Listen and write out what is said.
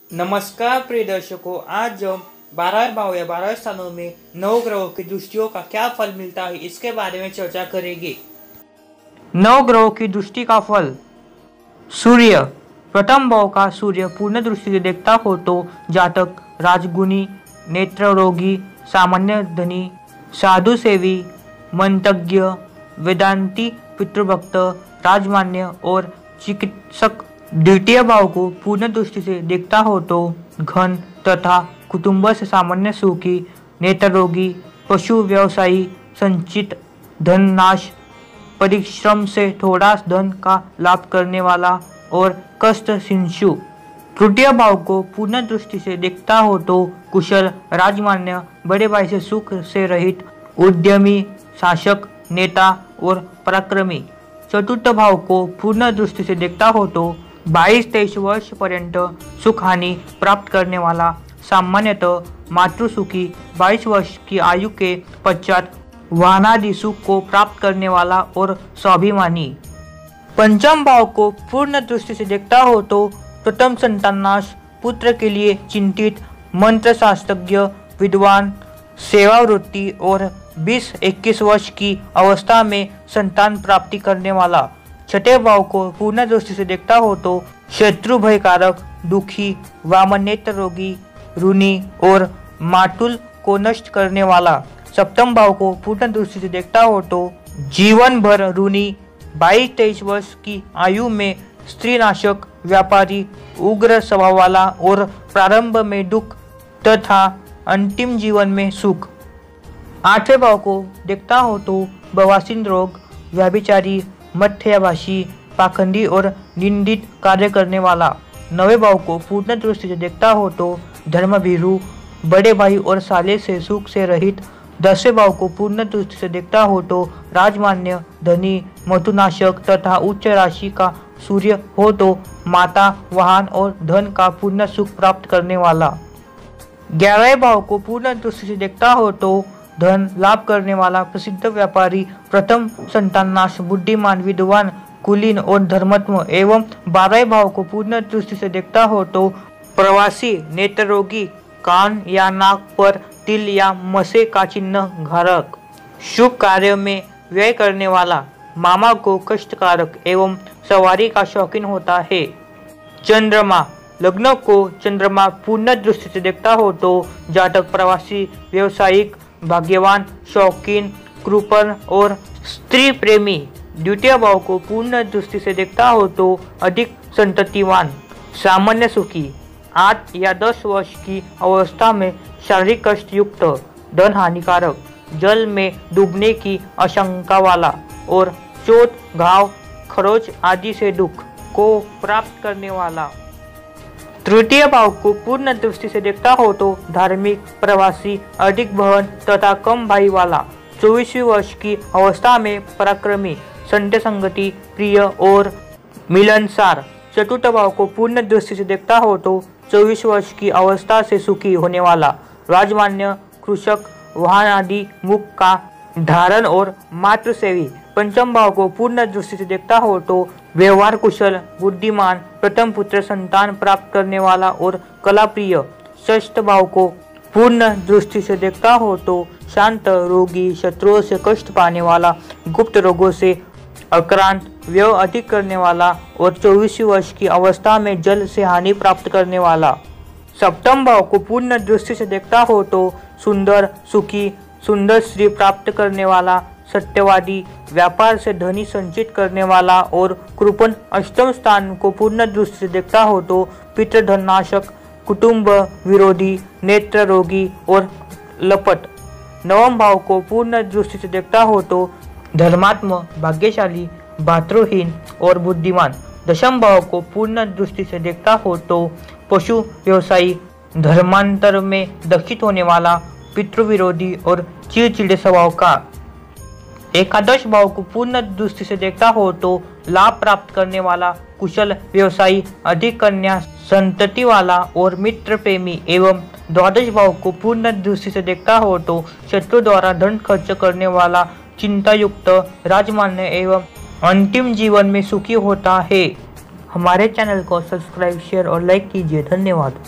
नमस्कार प्रिय दर्शकों, आज हम 12 भाव या 12 स्थानों में नौ ग्रहों की दृष्टियों का क्या फल मिलता है इसके बारे में चर्चा करेंगे। नौ ग्रहों की दृष्टि का फल। सूर्य। प्रथम भाव का सूर्य पूर्ण दृष्टि से देखता हो तो जातक राजगुणी, नेत्र रोगी, सामान्य धनी, साधु सेवी, मंतज्ञ, वेदांती, पितृभक्त, राजमान्य और चिकित्सक। द्वितीय भाव को पूर्ण दृष्टि से देखता हो तो घन तथा कुटुंब से सामान्य सुखी, नेत्र रोगी, पशु व्यवसायी, संचित धन नाश, परिश्रम से थोड़ा धन का लाभ करने वाला और कष्ट शिशु। तृतीय भाव को पूर्ण दृष्टि से देखता हो तो कुशल, राजमान्य, बड़े भाई से सुख से रहित, उद्यमी, शासक, नेता और पराक्रमी। चतुर्थ भाव को पूर्ण दृष्टि से देखता हो तो 22-23 वर्ष पर्यंत सुख हानि प्राप्त करने वाला, सामान्यतः मातृसुखी, 22 वर्ष की आयु के पश्चात वाहनादि सुख को प्राप्त करने वाला और स्वाभिमानी। पंचम भाव को पूर्ण दृष्टि से देखता हो तो प्रथम संताननाश, पुत्र के लिए चिंतित, मंत्र शास्त्रज्ञ, विद्वान, सेवावृत्ति और 20-21 वर्ष की अवस्था में संतान प्राप्ति करने वाला। छठे भाव को पूर्ण दृष्टि से देखता हो तो शत्रु भयकारक, दुखी, वामन नेत्र रोगी, ऋणी और मातुल को नष्ट करने वाला। सप्तम भाव को पूर्ण दृष्टि से देखता हो तो जीवन भर ऋणी, 22-23 वर्ष की आयु में स्त्रीनाशक, व्यापारी, उग्र स्वभाव वाला और प्रारंभ में दुख तथा अंतिम जीवन में सुख। आठवें भाव को देखता हो तो बवासीर रोग, व्यभिचारी, मध्यभाषी, पाखंडी और निंदित कार्य करने वाला। नवे भाव को पूर्ण दृष्टि से देखता हो तो धर्मभीरु, बड़े भाई और साले से सुख से रहित। 10वें भाव को पूर्ण दृष्टि से देखता हो तो राजमान्य, धनी, मधुनाशक तथा उच्च राशि का सूर्य हो तो माता, वाहन और धन का पूर्ण सुख प्राप्त करने वाला। 11वें भाव को पूर्ण दृष्टि से देखता हो तो धन लाभ करने वाला, प्रसिद्ध व्यापारी, प्रथम संताननाश, बुद्धिमान, विद्वान, कुलीन और धर्मत्म। एवं 12वें भाव को पूर्ण दृष्टि से देखता हो तो प्रवासी, नेत्र रोगी, कान या नाक पर तिल या मसे का चिन्ह धारक, शुभ कार्य में व्यय करने वाला, मामा को कष्टकारक एवं सवारी का शौकीन होता है। चंद्रमा। लग्न को चंद्रमा पूर्ण दृष्टि से देखता हो तो जातक प्रवासी, व्यवसायिक, भाग्यवान, शौकीन, कृपण और स्त्री प्रेमी। द्वितीय भाव को पूर्ण दृष्टि से देखता हो तो अधिक संततिवान, सामान्य सुखी, 8 या 10 वर्ष की अवस्था में शारीरिक कष्ट युक्त, धन हानिकारक, जल में डूबने की आशंका वाला और चोट, घाव, खरोच आदि से दुख को प्राप्त करने वाला। तृतीय भाव को पूर्ण दृष्टि से देखता हो तो धार्मिक, प्रवासी, अधिक बहन तथा कम भाई वाला, 24वीं वर्ष की अवस्था में पराक्रमी, संध्या संगति प्रिय और मिलनसार। चतुर्थ भाव को पूर्ण दृष्टि से देखता हो तो 24 वर्ष की अवस्था से सुखी होने वाला, राजमान्य, कृषक, वाहन आदि मुख का धारण और मातृसेवी। पंचम भाव को पूर्ण दृष्टि से देखता हो तो व्यवहार कुशल, बुद्धिमान, प्रथम पुत्र संतान प्राप्त करने वाला और कला प्रिय। षष्ठ भाव को पूर्ण दृष्टि से देखता हो तो शांत, रोगी, शत्रुओं से कष्ट पाने वाला, गुप्त रोगों से आक्रांत, व्यय अधिक करने वाला और 24वीं वर्ष की अवस्था में जल से हानि प्राप्त करने वाला। सप्तम भाव को पूर्ण दृष्टि से देखता हो तो सुंदर, सुखी, सुंदर स्त्री प्राप्त करने वाला, सत्यवादी, व्यापार से धनी संचित करने वाला और कृपण। अष्टम स्थान को पूर्ण दृष्टि से देखता हो तो पितृधननाशक, कुटुंब विरोधी, नेत्र रोगी और लपट। नवम भाव को पूर्ण दृष्टि से देखता हो तो धर्मात्म, भाग्यशाली, भातृहीन और बुद्धिमान। दशम भाव को पूर्ण दृष्टि से देखता हो तो पशु व्यवसायी, धर्मांतर में दक्षित होने वाला, पितृविरोधी और चिड़चिड़े स्वभाव का। एकादश भाव को पूर्ण दृष्टि से देखता हो तो लाभ प्राप्त करने वाला, कुशल, व्यवसायी, अधिक कन्या संतति वाला और मित्र प्रेमी। एवं द्वादश भाव को पूर्ण दृष्टि से देखता हो तो शत्रु द्वारा धन खर्च करने वाला, चिंता युक्त, राजमान्य एवं अंतिम जीवन में सुखी होता है। हमारे चैनल को सब्सक्राइब, शेयर और लाइक कीजिए। धन्यवाद।